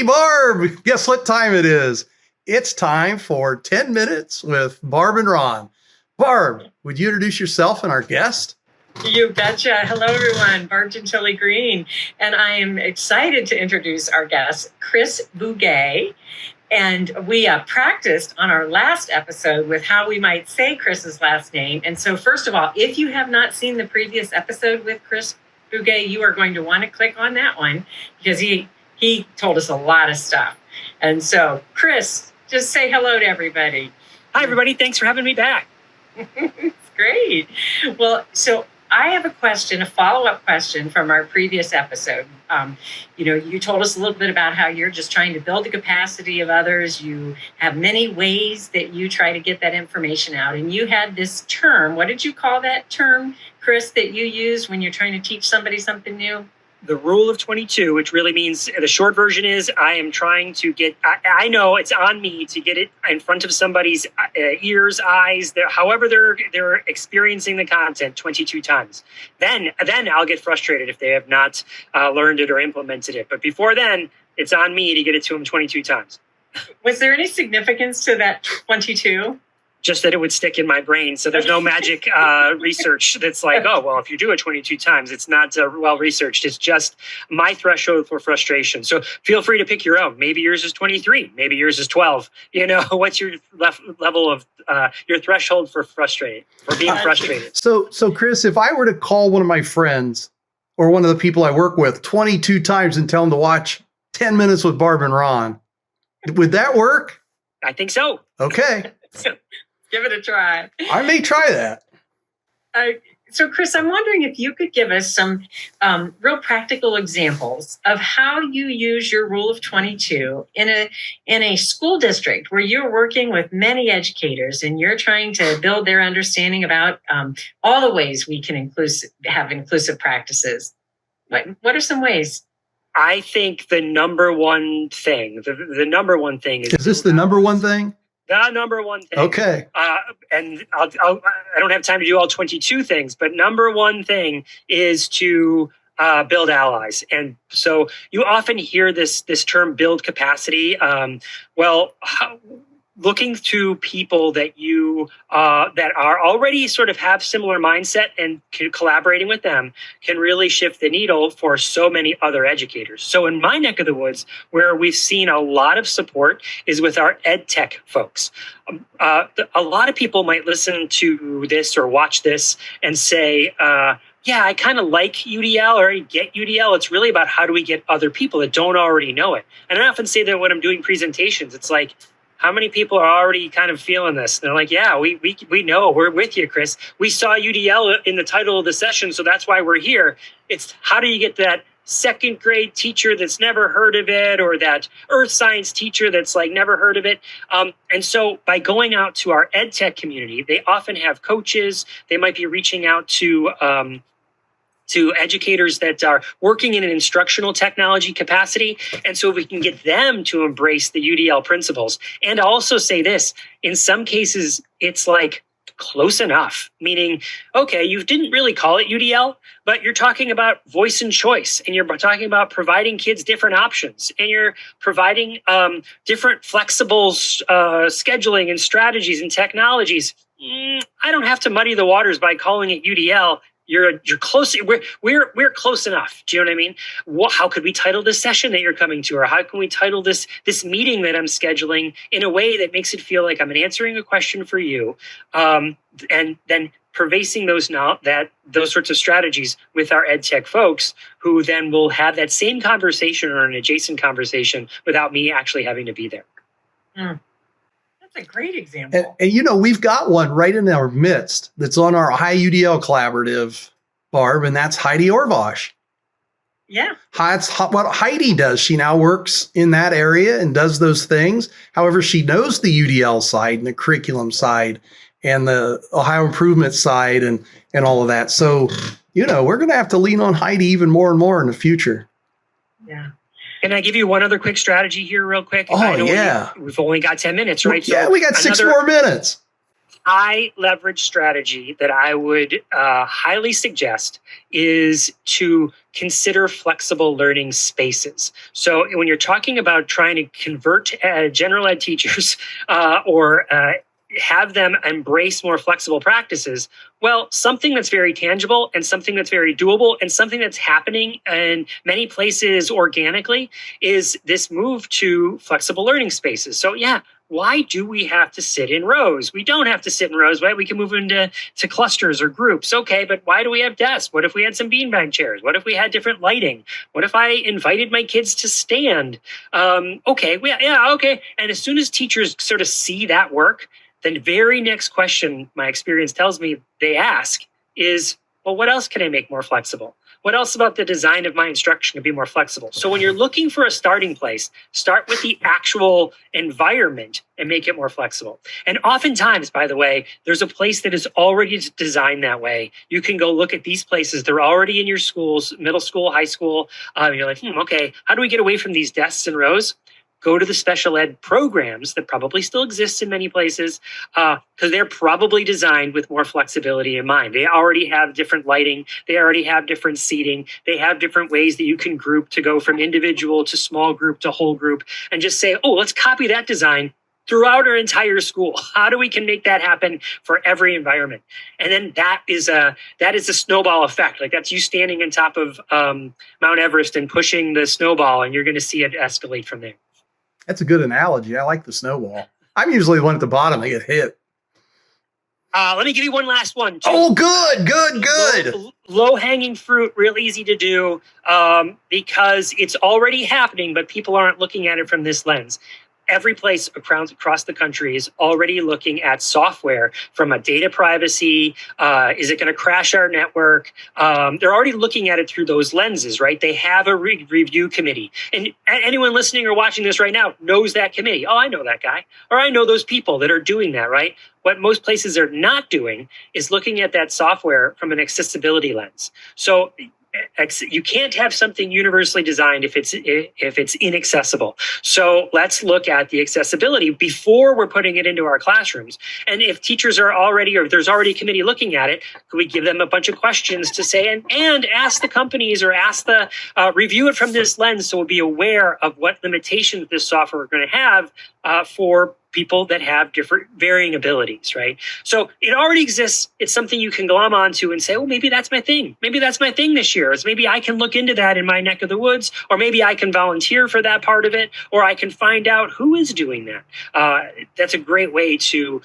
Barb, guess what time it is? It's time for 10 minutes with Barb and Ron. Barb, would you introduce yourself and our guest? You betcha. Hello, everyone. Barb Tilly Green. And I am excited to introduce our guest, Chris Bugaj. And we practiced on our last episode with how we might say Chris's last name. And so, first of all, if you have not seen the previous episode with Chris Bugaj, you are going to want to click on that one because he told us a lot of stuff. And so, Chris, just say hello to everybody. Hi, everybody. Thanks for having me back. It's great. Well, so I have a follow-up question from our previous episode. You told us a little bit about how you're just trying to build the capacity of others. You have many ways that you try to get that information out. And you had this term. What did you call that term, Chris, that you use when you're trying to teach somebody something new? The rule of 22, which really means the short version is I am trying to get, I know it's on me to get it in front of somebody's ears, eyes, however they're experiencing the content 22 times. Then I'll get frustrated if they have not learned it or implemented it. But before then, it's on me to get it to them 22 times. Was there any significance to that 22? Just that it would stick in my brain. So there's no magic research that's like, oh, well, if you do it 22 times, it's not well researched. It's just my threshold for frustration. So feel free to pick your own. Maybe yours is 23. Maybe yours is 12. What's your level of your threshold for being frustrated? So Chris, if I were to call one of my friends or one of the people I work with 22 times and tell them to watch 10 minutes with Barb and Ron, would that work? I think so. Okay. Give it a try. I may try that. So, Chris, I'm wondering if you could give us some real practical examples of how you use your rule of 22 in a school district where you're working with many educators and you're trying to build their understanding about all the ways we can have inclusive practices. What are some ways? I think the number one thing, the number one thing is... Is this the number one thing? The number one thing. Okay. And I don't have time to do all 22 things, but number one thing is to build allies. And so you often hear this term build capacity. Looking to people that you that are already sort of have similar mindset and collaborating with them can really shift the needle for so many other educators. So in my neck of the woods, where we've seen a lot of support is with our ed tech folks. A lot of people might listen to this or watch this and say, yeah, I kind of like UDL or I get UDL. It's really about how do we get other people that don't already know it. And I often say that when I'm doing presentations, it's like, how many people are already kind of feeling this? They're like, yeah, we know. We're with you, Chris. We saw UDL in the title of the session, so that's why we're here. It's how do you get that second grade teacher that's never heard of it or that earth science teacher that's like never heard of it. And so by going out to our ed tech community, they often have coaches. They might be reaching out to educators that are working in an instructional technology capacity. And so we can get them to embrace the UDL principles. And I'll also say this, in some cases, it's like close enough, meaning, okay, you didn't really call it UDL, but you're talking about voice and choice, and you're talking about providing kids different options, and you're providing different flexible scheduling and strategies and technologies. I don't have to muddy the waters by calling it UDL. You're close. We're close enough. Do you know what I mean? How could we title this session that you're coming to, or how can we title this meeting that I'm scheduling in a way that makes it feel like I'm answering a question for you, and then pervasing those sorts of strategies with our ed tech folks, who then will have that same conversation or an adjacent conversation without me actually having to be there. Mm. A great example. And we've got one right in our midst that's on our High UDL collaborative, Barb, and that's Heidi Orvosh. Yeah. That's what Heidi does. She now works in that area and does those things. However, she knows the UDL side and the curriculum side and the Ohio improvement side and all of that. So, we're going to have to lean on Heidi even more and more in the future. Yeah. Can I give you one other quick strategy here real quick? Oh, yeah. We've only got 10 minutes, right? Yeah, we got 6 more minutes. high leverage strategy that I would highly suggest is to consider flexible learning spaces. So when you're talking about trying to convert general ed teachers or have them embrace more flexible practices, well, something that's very tangible and something that's very doable and something that's happening in many places organically is this move to flexible learning spaces. So yeah, why do we have to sit in rows? We don't have to sit in rows, right? We can move into clusters or groups. Okay, but why do we have desks? What if we had some beanbag chairs? What if we had different lighting? What if I invited my kids to stand? Okay. And as soon as teachers sort of see that work, the very next question my experience tells me they ask is, well, what else can I make more flexible? What else about the design of my instruction can be more flexible? So when you're looking for a starting place, start with the actual environment and make it more flexible. And oftentimes, by the way, there's a place that is already designed that way. You can go look at these places. They're already in your schools, middle school, high school. You're like, okay, how do we get away from these desks and rows? Go to the special ed programs that probably still exist in many places because they're probably designed with more flexibility in mind. They already have different lighting. They already have different seating. They have different ways that you can group to go from individual to small group to whole group and just say, oh, let's copy that design throughout our entire school. How do we can make that happen for every environment? And then that is a snowball effect. Like that's you standing on top of Mount Everest and pushing the snowball, and you're going to see it escalate from there. That's a good analogy. I like the snowball. I'm usually the one at the bottom that get hit. Let me give you one last one. Oh, good. Low-hanging fruit, real easy to do because it's already happening, but people aren't looking at it from this lens. Every place across the country is already looking at software from a data privacy. Is it going to crash our network? They're already looking at it through those lenses, right? They have a review committee. And anyone listening or watching this right now knows that committee. Oh, I know that guy. Or I know those people that are doing that, right? What most places are not doing is looking at that software from an accessibility lens. So you can't have something universally designed if it's inaccessible. So let's look at the accessibility before we're putting it into our classrooms. And if teachers are already, or if there's already a committee looking at it, could we give them a bunch of questions to say, and ask the companies or ask the, review it from this lens so we'll be aware of what limitations this software are going to have for people that have different varying abilities, right? So it already exists. It's something you can glom onto and say, oh, maybe that's my thing. Maybe that's my thing this year. It's maybe I can look into that in my neck of the woods, or maybe I can volunteer for that part of it, or I can find out who is doing that. That's a great way to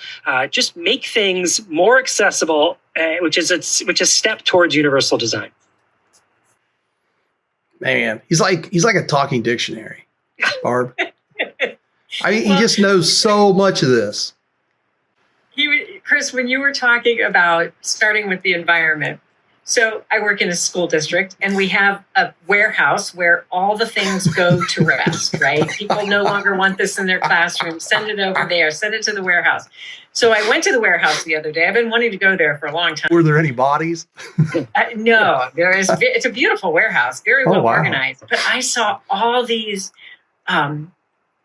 just make things more accessible, which is a step towards universal design. Man, he's like a talking dictionary, Barb. I mean, he just knows so much of this. Chris, when you were talking about starting with the environment, so I work in a school district and we have a warehouse where all the things go to rest, right? People no longer want this in their classroom. Send it over there. Send it to the warehouse. So I went to the warehouse the other day. I've been wanting to go there for a long time. Were there any bodies? No, there is. It's a beautiful warehouse, very well organized. But I saw all these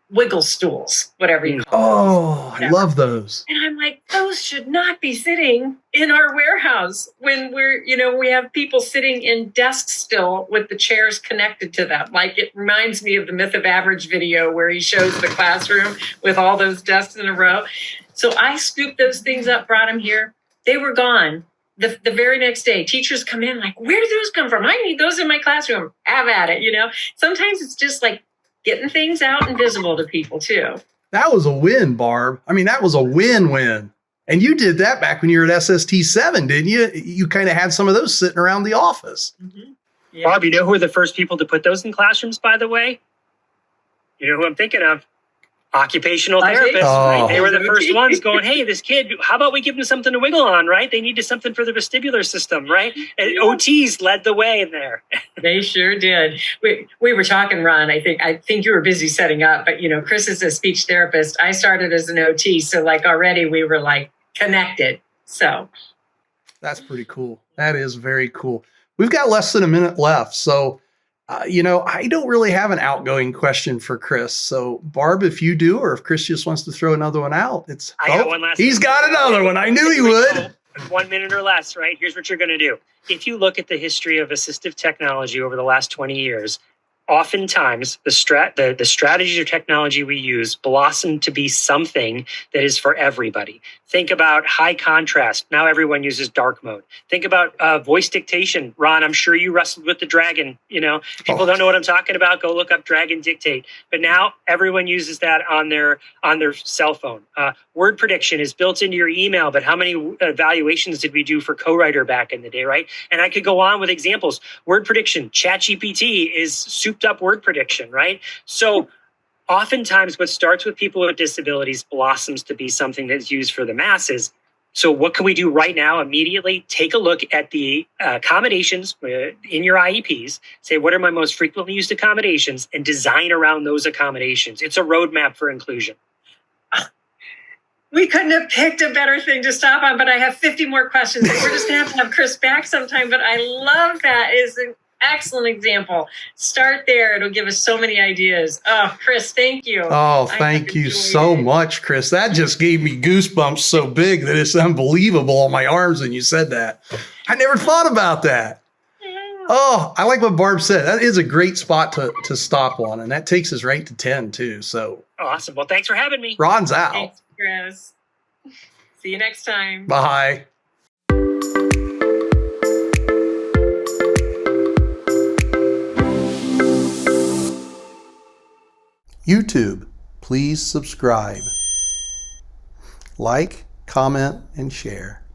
wiggle stools, whatever you call them. I love those. And I'm like, those should not be sitting in our warehouse when we have people sitting in desks still with the chairs connected to them. Like it reminds me of the Myth of Average video where he shows the classroom with all those desks in a row. So I scooped those things up, brought them here. They were gone. The very next day, teachers come in like, where did those come from? I need those in my classroom. Have at it, Sometimes it's just like getting things out and visible to people too. That was a win, Barb. I mean, that was a win-win. And you did that back when you were at SST7, didn't you? You kind of had some of those sitting around the office. Mm-hmm. Yeah. Barb, you know who were the first people to put those in classrooms, by the way? You know who I'm thinking of? Occupational therapists, right? They were the first ones going, hey, this kid, how about we give them something to wiggle on, right? They need something for the vestibular system, right? And OTs led the way in there. They sure did. We were talking, Ron, I think you were busy setting up, but Chris is a speech therapist. I started as an OT, so like already we were like connected. So that's pretty cool. That is very cool. We've got less than a minute left. So I don't really have an outgoing question for Chris. So, Barb, if you do, or if Chris just wants to throw another one out, I got one last. He's got another one. I knew he would. 1 minute or less, right? Here's what you're going to do. If you look at the history of assistive technology over the last 20 years, oftentimes the strategies or technology we use blossom to be something that is for everybody. Think about high contrast. Now everyone uses dark mode. Think about voice dictation. Ron, I'm sure you wrestled with the Dragon. People don't know what I'm talking about. Go look up Dragon Dictate. But now everyone uses that on their cell phone. Word prediction is built into your email. But how many evaluations did we do for co-writer back in the day, right? And I could go on with examples. Word prediction. ChatGPT is souped up word prediction, right? So oftentimes what starts with people with disabilities blossoms to be something that's used for the masses. So what can we do right now immediately? Take a look at the accommodations in your IEPs. Say, what are my most frequently used accommodations? And design around those accommodations. It's a roadmap for inclusion. We couldn't have picked a better thing to stop on, but I have 50 more questions. We're just going to have Chris back sometime, but I love that. It's an excellent example. Start there. It'll give us so many ideas. Oh, Chris, thank you. Oh, thank you so much, Chris. That just gave me goosebumps so big that it's unbelievable on my arms when you said that. I never thought about that. Oh, I like what Barb said. That is a great spot to stop on, and that takes us right to 10 too. So awesome. Well, thanks for having me. Ron's out. Thanks, Chris. See you next time. Bye. YouTube, please subscribe, like, comment, and share.